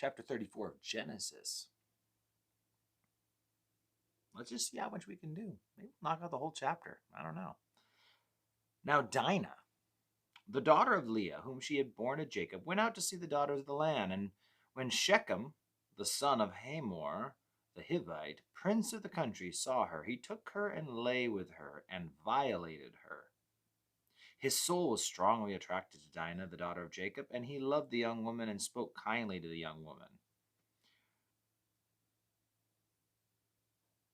chapter 34 of Genesis. Let's just see how much we can do. Maybe we'll knock out the whole chapter. I don't know. Now Dinah, the daughter of Leah, whom she had borne to Jacob, went out to see the daughters of the land. And when Shechem, the son of Hamor, the Hivite, prince of the country, saw her, he took her and lay with her and violated her. His soul was strongly attracted to Dinah, the daughter of Jacob, and he loved the young woman and spoke kindly to the young woman.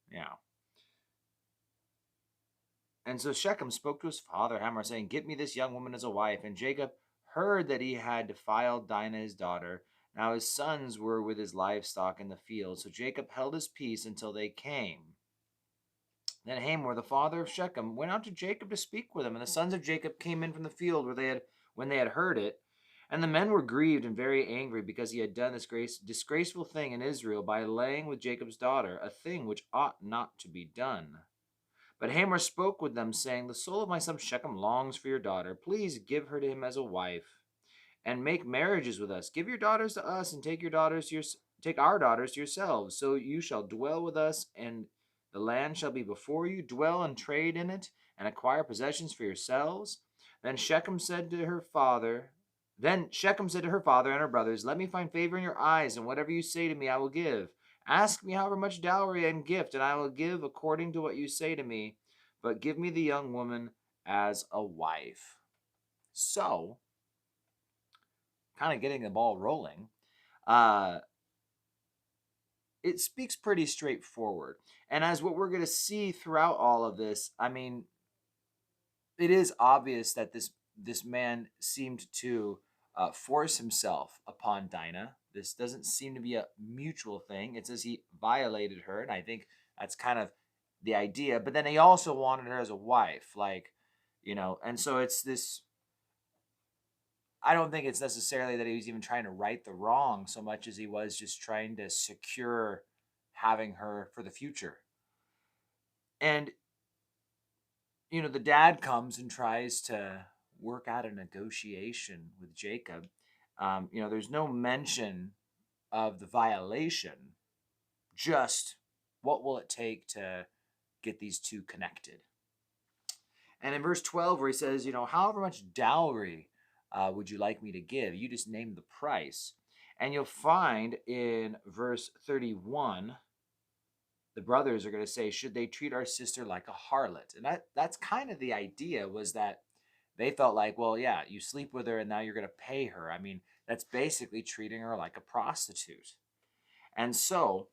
Yeah. And so Shechem spoke to his father Hamor, saying, "Get me this young woman as a wife." And Jacob heard that he had defiled Dinah his daughter. Now his sons were with his livestock in the field. So Jacob held his peace until they came. Then Hamor, the father of Shechem, went out to Jacob to speak with him. And the sons of Jacob came in from the field when they had heard it. And the men were grieved and very angry because he had done this disgraceful thing in Israel by laying with Jacob's daughter, a thing which ought not to be done. But Hamor spoke with them, saying, "The soul of my son Shechem longs for your daughter. Please give her to him as a wife, and make marriages with us. Give your daughters to us, and take our daughters to yourselves. So you shall dwell with us, and the land shall be before you. Dwell and trade in it, and acquire possessions for yourselves." Then Shechem said to her father and her brothers, "Let me find favor in your eyes, and whatever you say to me I will give. Ask me however much dowry and gift, and I will give according to what you say to me. But give me the young woman as a wife." So, kind of getting the ball rolling, it speaks pretty straightforward. And as what we're going to see throughout all of this, I mean, it is obvious that this man seemed to force himself upon Dinah. This doesn't seem to be a mutual thing. It says he violated her, and I think that's kind of the idea. But then he also wanted her as a wife, and so it's this. I don't think it's necessarily that he was even trying to right the wrong so much as he was just trying to secure having her for the future. And, the dad comes and tries to work out a negotiation with Jacob. There's no mention of the violation, just what will it take to get these two connected. And in verse 12 where he says, however much dowry would you like me to give? You just name the price. And you'll find in verse 31, the brothers are going to say, should they treat our sister like a harlot? And that's kind of the idea, was that they felt like, well, yeah, you sleep with her and now you're going to pay her. I mean, that's basically treating her like a prostitute. And so,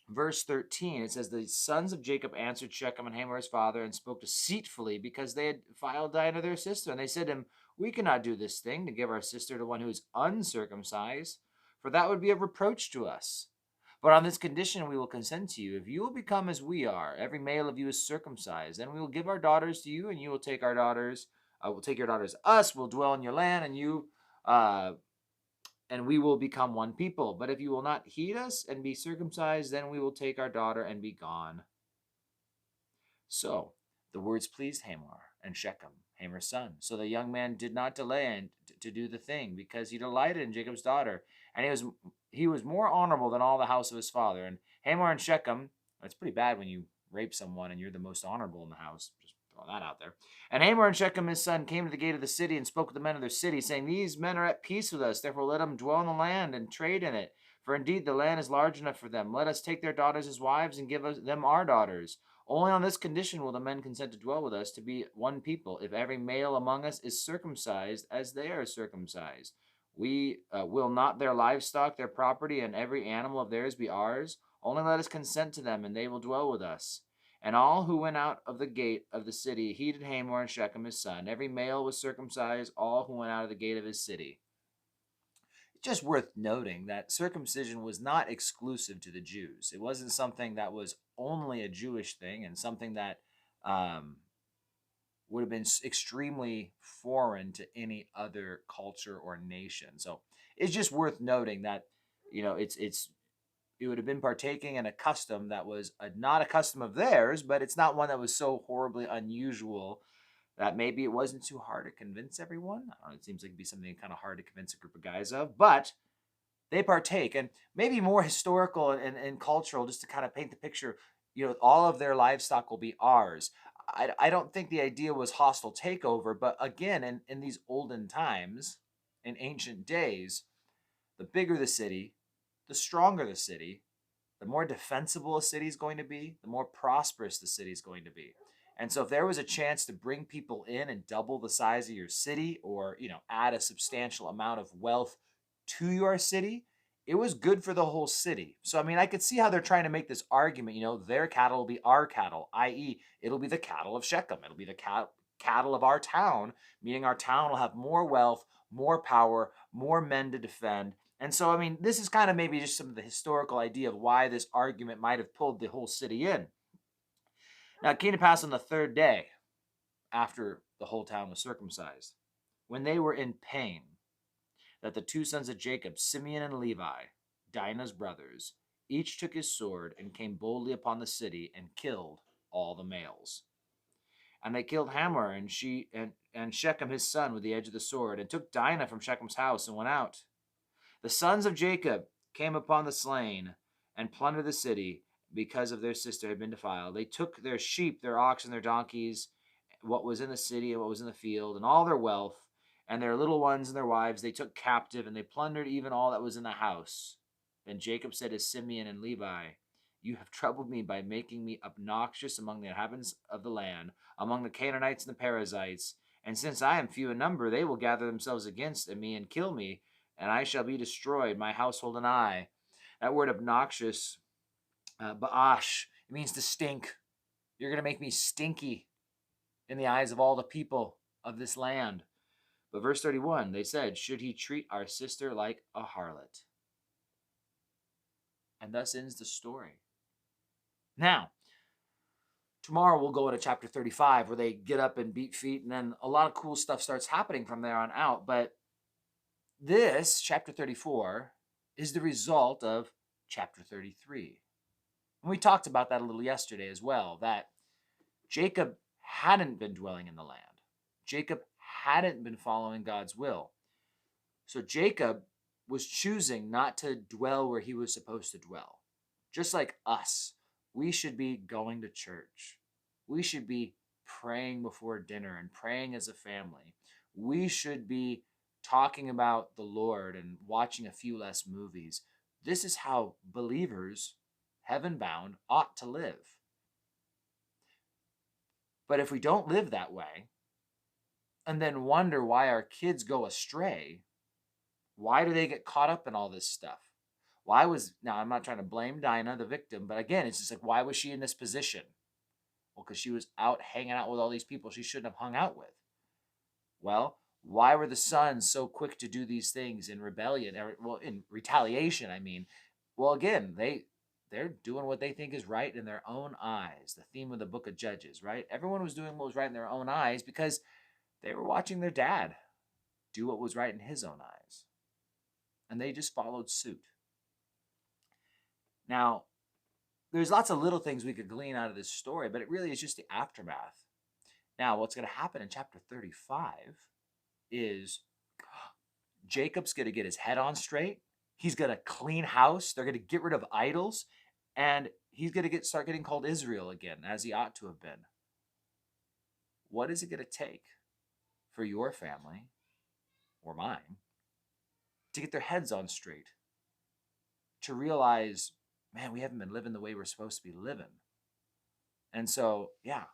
verse 13, it says, the sons of Jacob answered Shechem and Hamor his father and spoke deceitfully because they had defiled Dinah their sister. And they said to him, we cannot do this thing to give our sister to one who is uncircumcised, for that would be a reproach to us. But on this condition we will consent to you. If you will become as we are, every male of you is circumcised, then we will give our daughters to you, and you will take our daughters. We'll take your daughters to us. We'll dwell in your land, and we will become one people. But if you will not heed us and be circumcised, then we will take our daughter and be gone. So the words pleased Hamor and Shechem, Hamor's son. So the young man did not delay to do the thing, because he delighted in Jacob's daughter, and he was more honorable than all the house of his father. And Hamor and Shechem, it's pretty bad when you rape someone and you're the most honorable in the house. Just throw that out there. And Hamor and Shechem his son came to the gate of the city and spoke with the men of their city, saying, these men are at peace with us, therefore let them dwell in the land and trade in it. For indeed the land is large enough for them. Let us take their daughters as wives and give them our daughters. Only on this condition will the men consent to dwell with us, to be one people, if every male among us is circumcised as they are circumcised. We will not their livestock, their property, and every animal of theirs be ours. Only let us consent to them, and they will dwell with us. And all who went out of the gate of the city heeded Hamor and Shechem his son. Every male was circumcised, all who went out of the gate of his city. It's just worth noting that circumcision was not exclusive to the Jews. It wasn't something that was only a Jewish thing, and something that would have been extremely foreign to any other culture or nation. So it's just worth noting that, it would have been partaking in a custom that was not a custom of theirs, but it's not one that was so horribly unusual that maybe it wasn't too hard to convince everyone. I don't know, it seems like it'd be something kind of hard to convince a group of guys of, but they partake. And maybe more historical and cultural, just to kind of paint the picture, all of their livestock will be ours. I don't think the idea was hostile takeover, but again, in these olden times, in ancient days, the bigger the city, the stronger the city, the more defensible a city is going to be, the more prosperous the city is going to be. And so if there was a chance to bring people in and double the size of your city, or, add a substantial amount of wealth to your city, it was good for the whole city. So I mean, I could see how they're trying to make this argument, their cattle will be our cattle, i.e., it'll be the cattle of Shechem. It'll be the cattle of our town, meaning our town will have more wealth, more power, more men to defend. And so, I mean, this is kind of maybe just some of the historical idea of why this argument might have pulled the whole city in. Now, it came to pass on the third day, after the whole town was circumcised, when they were in pain, that the two sons of Jacob, Simeon and Levi, Dinah's brothers, each took his sword and came boldly upon the city and killed all the males. And they killed Hamor and Shechem his son with the edge of the sword, and took Dinah from Shechem's house and went out. The sons of Jacob came upon the slain and plundered the city because of their sister had been defiled. They took their sheep, their oxen, their donkeys, what was in the city and what was in the field, and all their wealth, and their little ones and their wives they took captive, and they plundered even all that was in the house. Then Jacob said to Simeon and Levi, "You have troubled me by making me obnoxious among the inhabitants of the land, among the Canaanites and the Perizzites. And since I am few in number, they will gather themselves against me and kill me, and I shall be destroyed, my household and I." That word obnoxious, ba'ash, it means to stink. You're going to make me stinky in the eyes of all the people of this land. But verse 31, they said, "Should he treat our sister like a harlot?" And thus ends the story. Now, tomorrow we'll go into chapter 35, where they get up and beat feet, and then a lot of cool stuff starts happening from there on out. But this, chapter 34, is the result of chapter 33. And we talked about that a little yesterday as well, that Jacob hadn't been dwelling in the land. Jacob hadn't been following God's will. So Jacob was choosing not to dwell where he was supposed to dwell. Just like us, we should be going to church. We should be praying before dinner and praying as a family. We should be talking about the Lord and watching a few less movies. This is how believers, heaven-bound, ought to live. But if we don't live that way, and then wonder why our kids go astray, why do they get caught up in all this stuff? Now I'm not trying to blame Dinah, the victim, but again, it's just like, why was she in this position? Well, because she was out hanging out with all these people she shouldn't have hung out with. Well, why were the sons so quick to do these things in rebellion, in retaliation, I mean? Well, again, they're doing what they think is right in their own eyes. The theme of the book of Judges, right? Everyone was doing what was right in their own eyes because they were watching their dad do what was right in his own eyes. And they just followed suit. Now, there's lots of little things we could glean out of this story, but it really is just the aftermath. Now, what's going to happen in chapter 35 is Jacob's going to get his head on straight. He's going to clean house. They're going to get rid of idols. And he's going to start getting called Israel again, as he ought to have been. What is it going to take for your family, or mine, to get their heads on straight? To realize, man, we haven't been living the way we're supposed to be living. And so, yeah.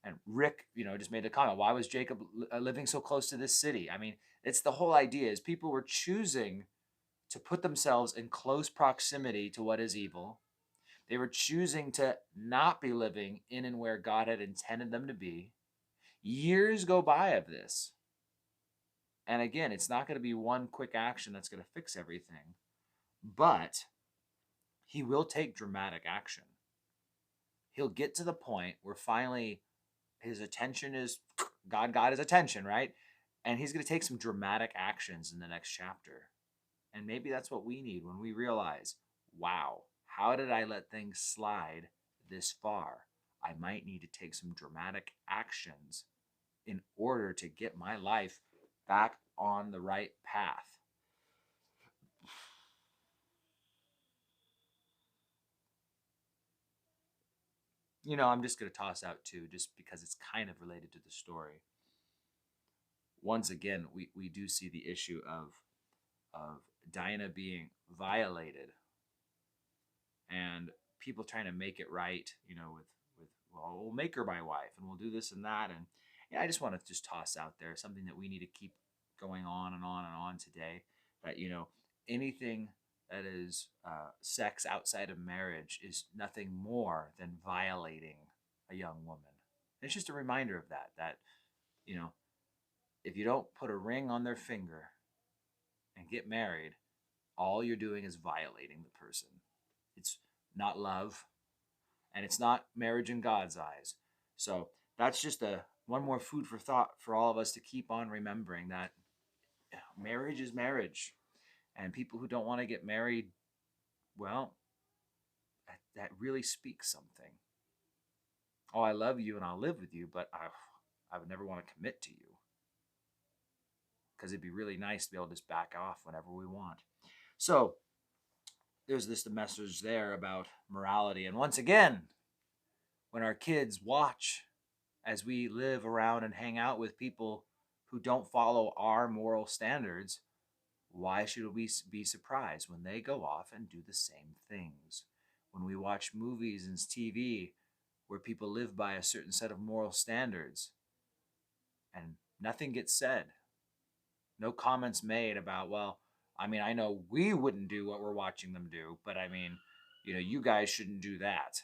And Rick, just made a comment. Why was Jacob living so close to this city? I mean, it's the whole idea is people were choosing to put themselves in close proximity to what is evil. They were choosing to not be living in and where God had intended them to be. Years go by of this. And again, it's not going to be one quick action that's going to fix everything. But he will take dramatic action. He'll get to the point where finally his attention is, God got his attention, right? And he's going to take some dramatic actions in the next chapter. And maybe that's what we need when we realize, wow, how did I let things slide this far? I might need to take some dramatic actions in order to get my life back on the right path. I'm just going to toss out too, just because it's kind of related to the story. Once again, we do see the issue of Dinah being violated and people trying to make it right, with well, we'll make her my wife and we'll do this and that. And yeah, I just want to just toss out there something that we need to keep going on and on and on today. That anything that is sex outside of marriage is nothing more than violating a young woman. And it's just a reminder of that. That you know, if you don't put a ring on their finger and get married, all you're doing is violating the person. It's not love, and it's not marriage in God's eyes. So that's just a one more food for thought for all of us to keep on remembering that marriage is marriage, and people who don't want to get married, well, that really speaks something. Oh, I love you and I'll live with you, but I would never want to commit to you, because it'd be really nice to be able to just back off whenever we want. So there's the message there about morality. And once again, when our kids watch as we live around and hang out with people who don't follow our moral standards, why should we be surprised when they go off and do the same things? When we watch movies and TV where people live by a certain set of moral standards and nothing gets said, no comments made about, well, I mean, I know we wouldn't do what we're watching them do, but I mean, you guys shouldn't do that.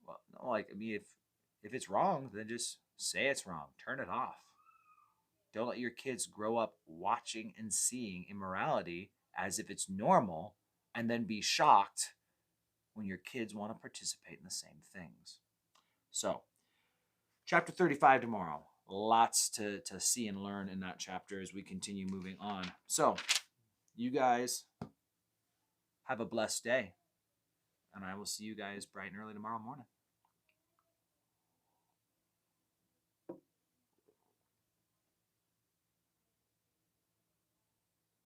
Well, no, like, I mean, if it's wrong, then just say it's wrong. Turn it off. Don't let your kids grow up watching and seeing immorality as if it's normal, and then be shocked when your kids want to participate in the same things. So, chapter 35 tomorrow. Lots to see and learn in that chapter as we continue moving on. So, you guys have a blessed day, and I will see you guys bright and early tomorrow morning.